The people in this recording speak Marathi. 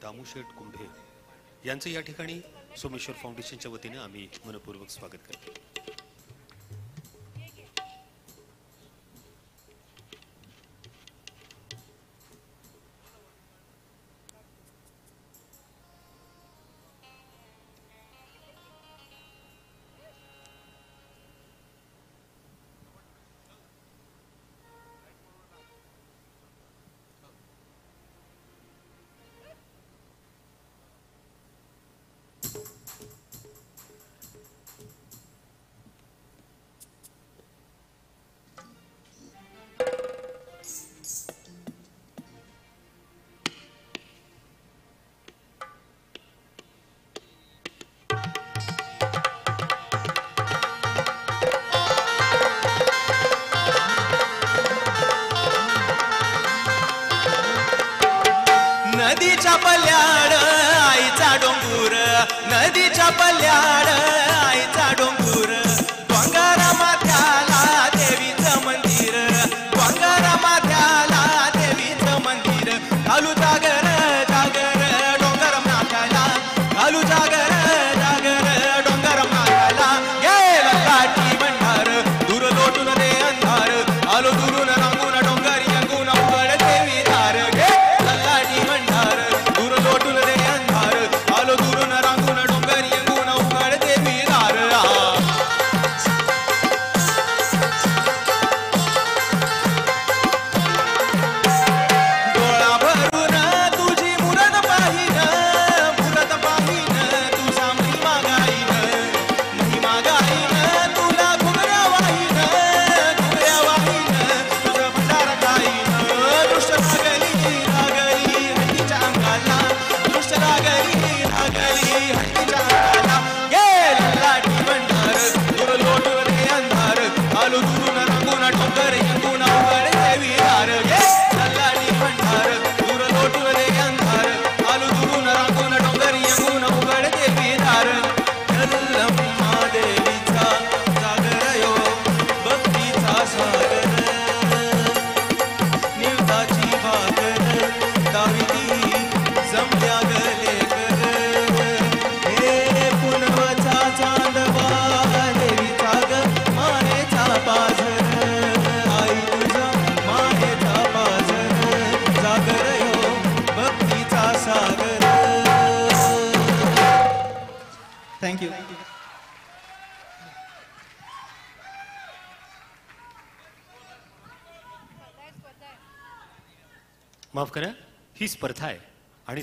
दामूशेठ कुंभे यांचं या ठिकाणी सोमेश्वर फाउंडेशनच्या वतीने आम्ही मनपूर्वक स्वागत करतो। नदीच्या पल्याड आईचा डोंगूर, नदीच्या पल्याड आईचा डोंगूर, डोंगरा माथ्याला देवीचं मंदिर, डोंगरा माथ्याला देवीचं मंदिर, घालू जागर जागर डोंगर माथ्याला, घालू जागर जागर डोंगर माथ्याला, गेला काठी भंडार दूर लोटून दे अंधार, आलो दुरून रांगून डोंगरी अंगून उघड देवी दार, थैंक यू। माफ करा, ही स्पर्धा आहे आणि